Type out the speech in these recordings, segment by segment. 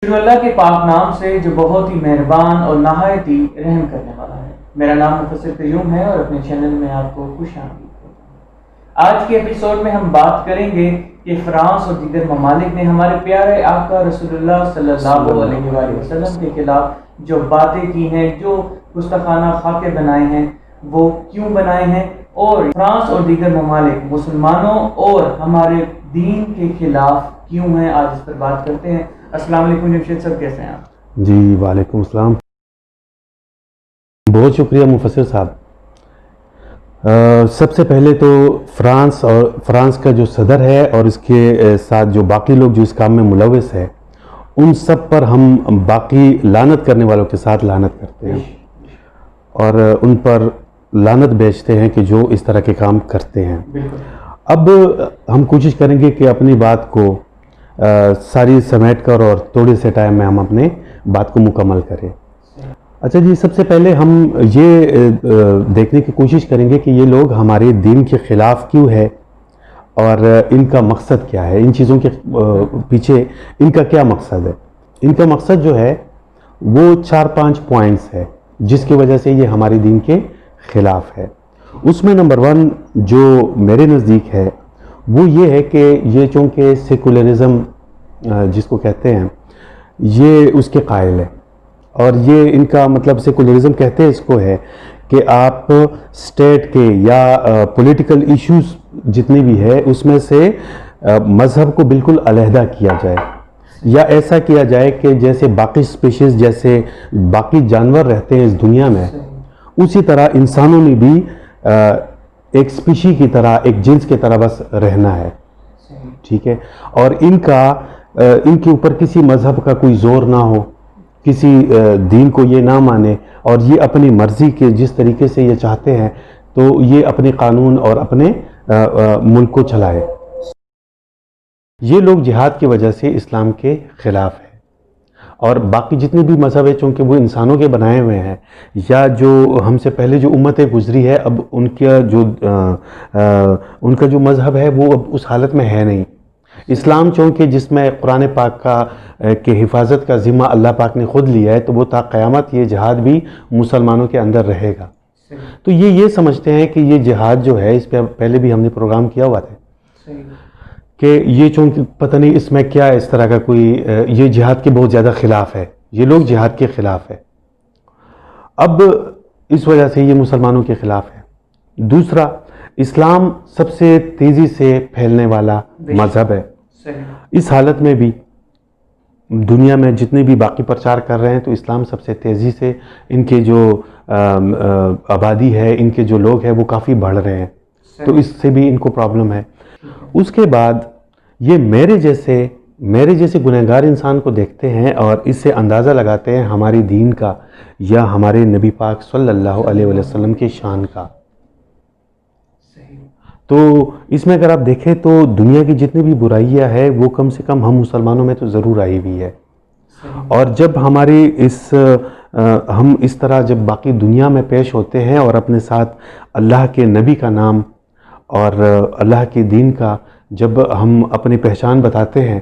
شروع اللہ کے پاک نام سے جو بہت ہی مہربان اور نہایت ہی رحم کرنے والا ہے۔ میرا نام مفسر قیوم ہے اور اپنے چینل میں آپ کو خوش آمدید کرتا ہوں۔ آج کے ایپیسوڈ میں ہم بات کریں گے کہ فرانس اور دیگر ممالک نے ہمارے پیارے آقا رسول اللہ صلی اللہ علیہ وآلہ وسلم کے خلاف جو باتیں کی ہیں، جو گستاخانہ خاکے بنائے ہیں، وہ کیوں بنائے ہیں، اور فرانس اور دیگر ممالک مسلمانوں اور ہمارے دین کے خلاف کیوں ہیں، آج اس پر بات کرتے ہیں۔ السلام علیکم جمشید صاحب، کیسے ہیں آپ؟ جی وعلیکم السلام، بہت شکریہ مفسر صاحب۔ سب سے پہلے تو فرانس کا جو صدر ہے اور اس کے ساتھ جو باقی لوگ جو اس کام میں ملوث ہے، ان سب پر ہم باقی لعنت کرنے والوں کے ساتھ لعنت کرتے ہیں اور ان پر لعنت بیچتے ہیں کہ جو اس طرح کے کام کرتے ہیں۔ اب ہم کوشش کریں گے کہ اپنی بات کو ساری سمیٹ کر اور تھوڑے سے ٹائم میں ہم اپنے بات کو مکمل کریں۔ اچھا جی، سب سے پہلے ہم یہ دیکھنے کی کوشش کریں گے کہ یہ لوگ ہمارے دین کے خلاف کیوں ہے اور ان کا مقصد کیا ہے، ان چیزوں کے پیچھے ان کا کیا مقصد ہے۔ ان کا مقصد جو ہے وہ 4-5 پوائنٹس ہے جس کی وجہ سے یہ ہمارے دین کے خلاف ہے۔ اس میں نمبر 1 جو میرے نزدیک ہے وہ یہ ہے کہ یہ چونکہ سیکولرزم جس کو کہتے ہیں، یہ اس کے قائل ہے، اور یہ ان کا مطلب سیکولرزم کہتے ہیں اس کو ہے کہ آپ اسٹیٹ کے یا پولیٹیکل ایشوز جتنی بھی ہے اس میں سے مذہب کو بالکل علیحدہ کیا جائے، یا ایسا کیا جائے کہ جیسے باقی اسپیشیز، جیسے باقی جانور رہتے ہیں اس دنیا میں، اسی طرح انسانوں نے بھی ایک اسپیشی کی طرح، ایک جنس کی طرح بس رہنا ہے، ٹھیک ہے، اور ان کے اوپر کسی مذہب کا کوئی زور نہ ہو، کسی دین کو یہ نہ مانے، اور یہ اپنی مرضی کے جس طریقے سے یہ چاہتے ہیں تو یہ اپنے قانون اور اپنے ملک کو چلائے۔ یہ لوگ جہاد کی وجہ سے اسلام کے خلاف ہیں، اور باقی جتنے بھی مذہب ہیں چونکہ وہ انسانوں کے بنائے ہوئے ہیں، یا جو ہم سے پہلے جو امتیں گزری ہے اب ان کا جو مذہب ہے وہ اب اس حالت میں ہے نہیں۔ اسلام چونکہ جس میں قرآن پاک کے حفاظت کا ذمہ اللہ پاک نے خود لیا ہے، تو وہ تا قیامت یہ جہاد بھی مسلمانوں کے اندر رہے گا۔ تو یہ سمجھتے ہیں کہ یہ جہاد جو ہے، اس پہ پہلے بھی ہم نے پروگرام کیا ہوا تھا کہ یہ چونکہ پتہ نہیں اس میں کیا اس طرح کا کوئی، یہ جہاد کے بہت زیادہ خلاف ہے، یہ لوگ جہاد کے خلاف ہے، اب اس وجہ سے یہ مسلمانوں کے خلاف ہے۔ دوسرا، اسلام سب سے تیزی سے پھیلنے والا مذہب ہے۔ اس حالت میں بھی دنیا میں جتنے بھی باقی پرچار کر رہے ہیں تو اسلام سب سے تیزی سے، ان کے جو آبادی ہے، ان کے جو لوگ ہیں وہ کافی بڑھ رہے ہیں، تو اس سے بھی ان کو پرابلم ہے۔ اس کے بعد یہ میرے جیسے گنہگار انسان کو دیکھتے ہیں اور اس سے اندازہ لگاتے ہیں ہمارے دین کا یا ہمارے نبی پاک صلی اللہ علیہ وسلم کے شان کا۔ تو اس میں اگر آپ دیکھیں تو دنیا کی جتنی بھی برائیاں ہیں وہ کم سے کم ہم مسلمانوں میں تو ضرور آئی ہوئی ہے، اور جب ہم اس طرح جب باقی دنیا میں پیش ہوتے ہیں اور اپنے ساتھ اللہ کے نبی کا نام اور اللہ کے دین کا جب ہم اپنی پہچان بتاتے ہیں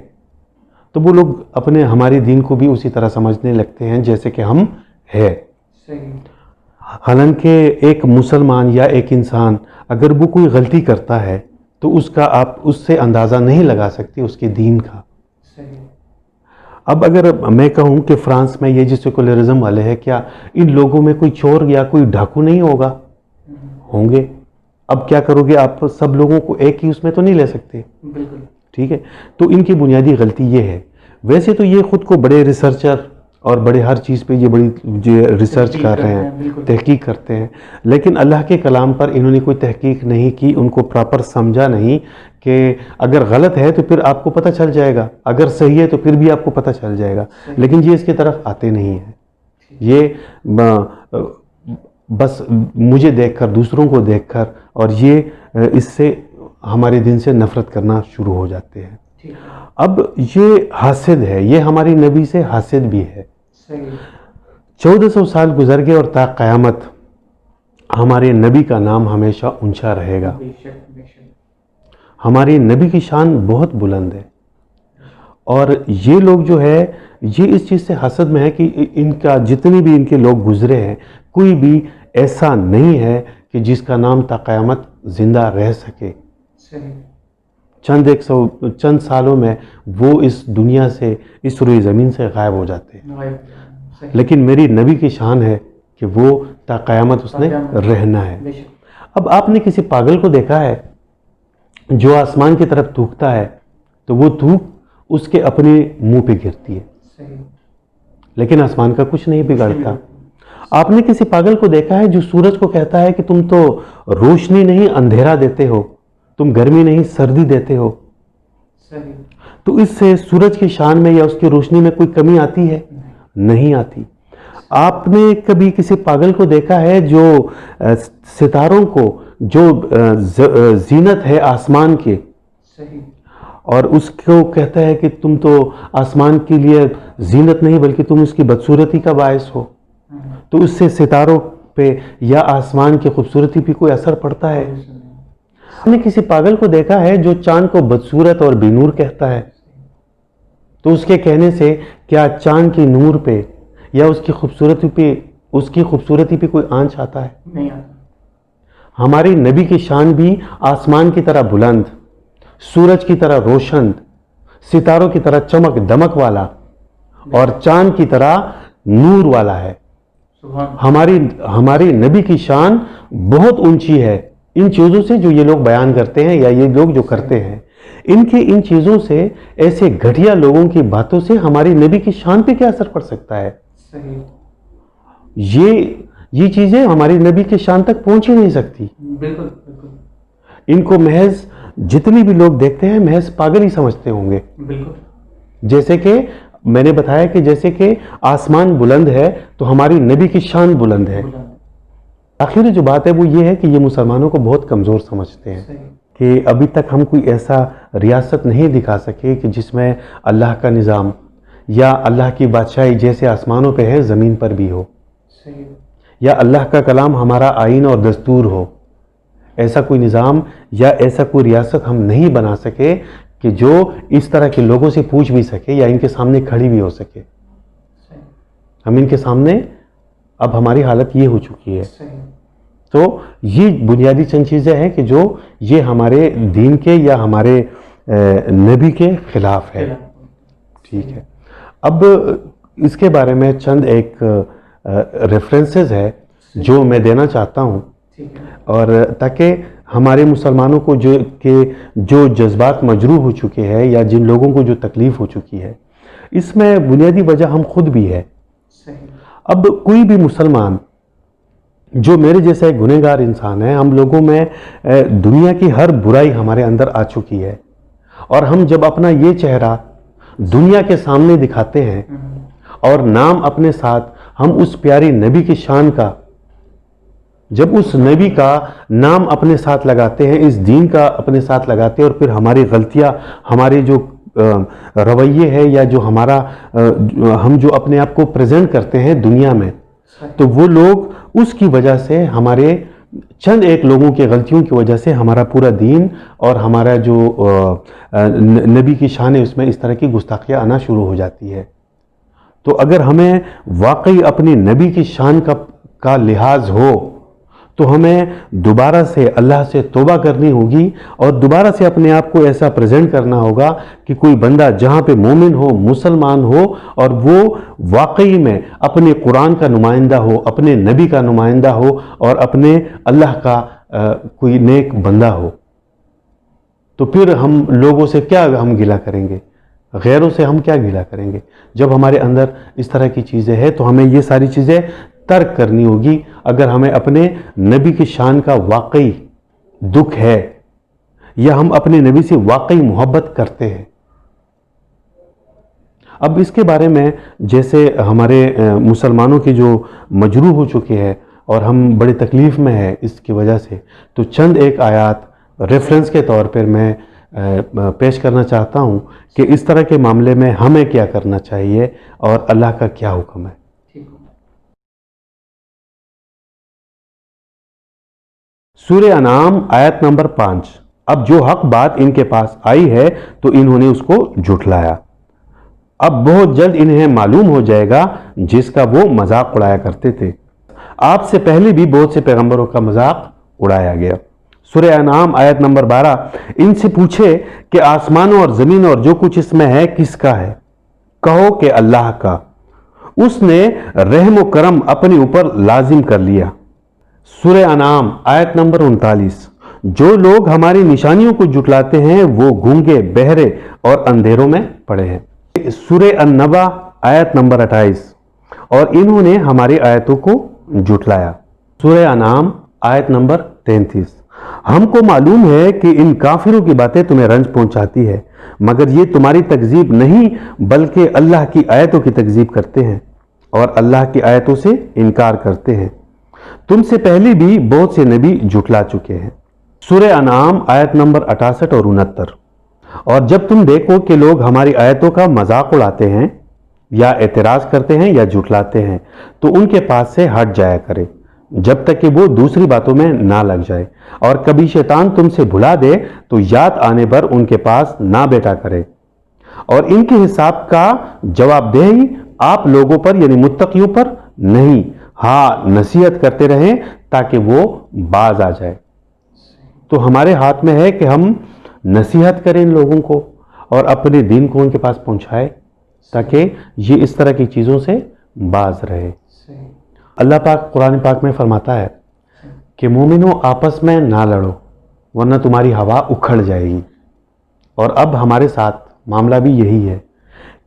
تو وہ لوگ ہمارے دین کو بھی اسی طرح سمجھنے لگتے ہیں جیسے کہ ہم ہے۔ حالانکہ ایک مسلمان یا ایک انسان اگر وہ کوئی غلطی کرتا ہے تو آپ اس سے اندازہ نہیں لگا سکتے اس کے دین کا۔ اب اگر میں کہوں کہ فرانس میں یہ جو سیکولرزم والے ہیں، کیا ان لوگوں میں کوئی چور یا کوئی ڈاکو نہیں ہوگا؟ ہوں گے۔ اب کیا کرو گے آپ؟ سب لوگوں کو ایک ہی اس میں تو نہیں لے سکتے، ٹھیک ہے، تو ان کی بنیادی غلطی یہ ہے۔ ویسے تو یہ خود کو بڑے ریسرچر اور بڑے ہر چیز پہ یہ بڑی ریسرچ کر رہے ہیں، تحقیق کرتے ہیں، لیکن اللہ کے کلام پر انہوں نے کوئی تحقیق نہیں کی، ان کو پراپر سمجھا نہیں کہ اگر غلط ہے تو پھر آپ کو پتہ چل جائے گا، اگر صحیح ہے تو پھر بھی آپ کو پتہ چل جائے گا، لیکن یہ اس کی طرف آتے نہیں ہیں۔ یہ بس مجھے دیکھ کر، دوسروں کو دیکھ کر، اور یہ اس سے ہمارے دین سے نفرت کرنا شروع ہو جاتے ہیں۔ اب یہ حاسد ہے، یہ ہمارے نبی سے حاسد بھی ہے۔ 1400 سال گزر گئے اور تا قیامت ہمارے نبی کا نام ہمیشہ اونچا رہے گا۔ ہمارے نبی کی شان بہت بلند ہے، اور یہ لوگ جو ہے یہ اس چیز سے حسد میں ہے کہ ان کا جتنی بھی ان کے لوگ گزرے ہیں کوئی بھی ایسا نہیں ہے کہ جس کا نام تا قیامت زندہ رہ سکے. چند سالوں میں وہ اس دنیا سے اس روئے زمین سے غائب ہو جاتے ہیں. لیکن میری نبی کی شان ہے کہ وہ تا قیامت اس نے رہنا ہے. اب آپ نے کسی پاگل کو دیکھا ہے جو آسمان کی طرف تھوکتا ہے تو وہ تھوک اس کے اپنے منہ پہ گرتی ہے لیکن آسمان کا کچھ نہیں بگڑتا. آپ نے کسی پاگل کو دیکھا ہے جو سورج کو کہتا ہے کہ تم تو روشنی نہیں اندھیرا دیتے ہو, تم گرمی نہیں سردی دیتے ہو, تو اس سے سورج کی شان میں یا اس کی روشنی میں کوئی کمی آتی ہے؟ نہیں آتی. آپ نے کبھی کسی پاگل کو دیکھا ہے جو ستاروں کو جو زینت ہے آسمان کے اور اس کو کہتا ہے کہ تم تو آسمان کے لیے زینت نہیں بلکہ تم اس کی بدصورتی کا باعث ہو, تو اس سے ستاروں پہ یا آسمان کی خوبصورتی پہ کوئی اثر پڑتا ہے؟ ہم نے کسی پاگل کو دیکھا ہے جو چاند کو بدصورت اور بے نور کہتا ہے, تو اس کے کہنے سے کیا چاند کی نور پہ یا اس کی خوبصورتی پہ کوئی آنچ آتا ہے؟ نہیں آتا. ہماری نبی کی شان بھی آسمان کی طرح بلند, سورج کی طرح روشن, ستاروں کی طرح چمک دمک والا اور چاند کی طرح نور والا ہے. ہماری نبی کی شان بہت اونچی ہے. ان چیزوں سے جو یہ لوگ بیان کرتے ہیں یا یہ لوگ جو کرتے ہیں, ان چیزوں سے, ایسے گھٹیا لوگوں کی باتوں سے ہماری نبی کی شان پہ کیا اثر پڑ سکتا ہے؟ یہ چیزیں ہماری نبی کی شان تک پہنچ ہی نہیں سکتی. بالکل. ان کو محض جتنی بھی لوگ دیکھتے ہیں محض پاگل ہی سمجھتے ہوں گے. بالکل. جیسے کہ میں نے بتایا کہ جیسے کہ آسمان بلند ہے تو ہماری نبی کی شان بلند ہے. آخری جو بات ہے وہ یہ ہے کہ یہ مسلمانوں کو بہت کمزور سمجھتے ہیں کہ ابھی تک ہم کوئی ایسا ریاست نہیں دکھا سکے کہ جس میں اللہ کا نظام یا اللہ کی بادشاہی جیسے آسمانوں پہ ہے زمین پر بھی ہو, یا اللہ کا کلام ہمارا آئین اور دستور ہو. ایسا کوئی نظام یا ایسا کوئی ریاست ہم نہیں بنا سکے کہ جو اس طرح کے لوگوں سے پوچھ بھی سکے یا ان کے سامنے کھڑی بھی ہو سکے. ہم ان کے سامنے اب ہماری حالت یہ ہو چکی ہے. تو یہ بنیادی چند چیزیں ہیں کہ جو یہ ہمارے دین کے یا ہمارے نبی کے خلاف ہے. ٹھیک ہے, اب اس کے بارے میں چند ایک ریفرنسز ہے جو میں دینا چاہتا ہوں, اور تاکہ ہمارے مسلمانوں کو جو جذبات مجروح ہو چکے ہیں یا جن لوگوں کو جو تکلیف ہو چکی ہے, اس میں بنیادی وجہ ہم خود بھی ہے. اب کوئی بھی مسلمان جو میرے جیسا ایک گنہگار انسان ہے, ہم لوگوں میں دنیا کی ہر برائی ہمارے اندر آ چکی ہے, اور ہم جب اپنا یہ چہرہ دنیا کے سامنے دکھاتے ہیں اور نام اپنے ساتھ ہم اس پیاری نبی کی شان کا, جب اس نبی کا نام اپنے ساتھ لگاتے ہیں, اس دین کا اپنے ساتھ لگاتے ہیں, اور پھر ہماری غلطیاں, ہمارے جو رویے ہے یا جو ہم جو اپنے آپ کو پریزنٹ کرتے ہیں دنیا میں, تو وہ لوگ اس کی وجہ سے, ہمارے چند ایک لوگوں کی غلطیوں کی وجہ سے ہمارا پورا دین اور ہمارا جو نبی کی شان ہے اس میں اس طرح کی گستاخیاں آنا شروع ہو جاتی ہے. تو اگر ہمیں واقعی اپنی نبی کی شان کا لحاظ ہو تو ہمیں دوبارہ سے اللہ سے توبہ کرنی ہوگی, اور دوبارہ سے اپنے آپ کو ایسا پریزنٹ کرنا ہوگا کہ کوئی بندہ جہاں پہ مومن ہو, مسلمان ہو, اور وہ واقعی میں اپنے قرآن کا نمائندہ ہو, اپنے نبی کا نمائندہ ہو, اور اپنے اللہ کا کوئی نیک بندہ ہو. تو پھر ہم لوگوں سے کیا ہم گلہ کریں گے, غیروں سے ہم کیا گلہ کریں گے؟ جب ہمارے اندر اس طرح کی چیزیں ہیں تو ہمیں یہ ساری چیزیں ترک کرنی ہوگی اگر ہمیں اپنے نبی کی شان کا واقعی دکھ ہے یا ہم اپنے نبی سے واقعی محبت کرتے ہیں. اب اس کے بارے میں جیسے ہمارے مسلمانوں کی جو مجروح ہو چکے ہیں اور ہم بڑی تکلیف میں ہیں اس کی وجہ سے, تو چند ایک آیات ریفرنس کے طور پر میں پیش کرنا چاہتا ہوں کہ اس طرح کے معاملے میں ہمیں کیا کرنا چاہیے اور اللہ کا کیا حکم ہے. سورہ انعام آیت نمبر 5. اب جو حق بات ان کے پاس آئی ہے تو انہوں نے اس کو جھٹلایا. اب بہت جلد انہیں معلوم ہو جائے گا جس کا وہ مذاق اڑایا کرتے تھے. آپ سے پہلے بھی بہت سے پیغمبروں کا مذاق اڑایا گیا. سورہ انعام آیت نمبر 12. ان سے پوچھے کہ آسمانوں اور زمین اور جو کچھ اس میں ہے کس کا ہے؟ کہو کہ اللہ کا. اس نے رحم و کرم اپنے اوپر لازم کر لیا. سورہ انعام آیت نمبر 39. جو لوگ ہماری نشانیوں کو جھٹلاتے ہیں وہ گونگے، بہرے اور اندھیروں میں پڑے ہیں. سورہ النبا آیت نمبر 28. اور انہوں نے ہماری آیتوں کو جھٹلایا. سورہ انعام آیت نمبر 33. ہم کو معلوم ہے کہ ان کافروں کی باتیں تمہیں رنج پہنچاتی ہے، مگر یہ تمہاری تکذیب نہیں بلکہ اللہ کی آیتوں کی تکذیب کرتے ہیں اور اللہ کی آیتوں سے انکار کرتے ہیں. تم سے پہلے بھی بہت سے نبی جھٹلا چکے ہیں. سورہ انعام آیت نمبر 68 اور 69. اور جب تم دیکھو کہ لوگ ہماری آیتوں کا مذاق اڑاتے ہیں یا اعتراض کرتے ہیں یا جھٹلاتے ہیں تو ان کے پاس سے ہٹ جایا کرے جب تک کہ وہ دوسری باتوں میں نہ لگ جائے، اور کبھی شیطان تم سے بھلا دے تو یاد آنے پر ان کے پاس نہ بیٹھا کرے. اور ان کے حساب کا جواب دہی آپ لوگوں پر یعنی متقیوں پر نہیں، ہاں نصیحت کرتے رہیں تاکہ وہ باز آ جائے. تو ہمارے ہاتھ میں ہے کہ ہم نصیحت کریں ان لوگوں کو اور اپنے دین کو ان کے پاس پہنچائے تاکہ یہ اس طرح کی چیزوں سے باز رہے. اللہ پاک قرآن پاک میں فرماتا ہے کہ مومنوں آپس میں نہ لڑو ورنہ تمہاری ہوا اکھڑ جائے گی. اور اب ہمارے ساتھ معاملہ بھی یہی ہے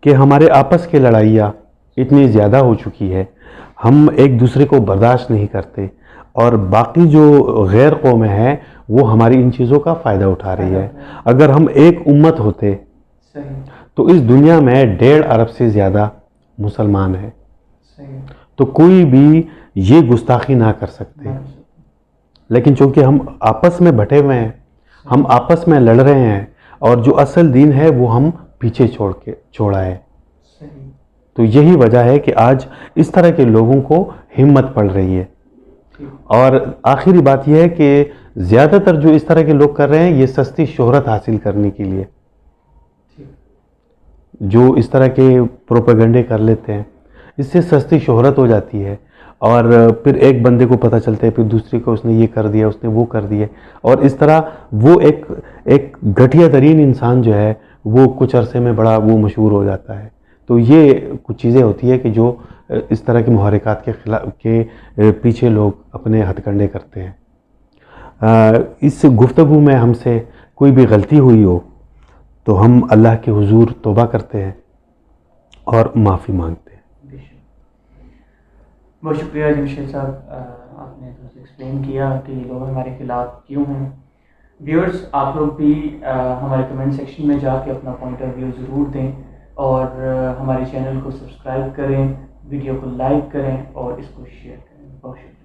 کہ ہمارے آپس کی لڑائیاں اتنی زیادہ ہو چکی ہے، ہم ایک دوسرے کو برداشت نہیں کرتے، اور باقی جو غیر قومیں ہیں وہ ہماری ان چیزوں کا فائدہ اٹھا رہی ہے. اگر ہم ایک امت ہوتے تو اس دنیا میں 1.5 ارب سے زیادہ مسلمان ہیں، تو کوئی بھی یہ گستاخی نہ کر سکتے. لیکن چونکہ ہم آپس میں بٹے ہوئے ہیں، ہم آپس میں لڑ رہے ہیں، اور جو اصل دین ہے وہ ہم پیچھے چھوڑا ہے. تو یہی وجہ ہے کہ آج اس طرح کے لوگوں کو ہمت پڑ رہی ہے. اور آخری بات یہ ہے کہ زیادہ تر جو اس طرح کے لوگ کر رہے ہیں یہ سستی شہرت حاصل کرنے کے لیے جو اس طرح کے پروپیگنڈے کر لیتے ہیں، اس سے سستی شہرت ہو جاتی ہے، اور پھر ایک بندے کو پتہ چلتا ہے پھر دوسرے کو اس نے یہ کر دیا، اس نے وہ کر دیا، اور اس طرح وہ ایک گھٹیا ترین انسان جو ہے وہ کچھ عرصے میں بڑا وہ مشہور ہو جاتا ہے. تو یہ کچھ چیزیں ہوتی ہے کہ جو اس طرح کے محرکات کے پیچھے لوگ اپنے ہتھ کنڈے کرتے ہیں. اس گفتگو میں ہم سے کوئی بھی غلطی ہوئی ہو تو ہم اللہ کے حضور توبہ کرتے ہیں اور معافی مانگتے ہیں. بہت شکریہ جمشید صاحب، آپ نے ایکسپلین کیا کہ یہ لوگ ہمارے خلاف کیوں ہیں. ویورز، آپ لوگ بھی ہمارے کمنٹ سیکشن میں جا کے اپنا پوائنٹ آف ویو ضرور دیں، اور ہمارے چینل کو سبسکرائب کریں، ویڈیو کو لائک کریں اور اس کو شیئر کریں. بہت شکریہ.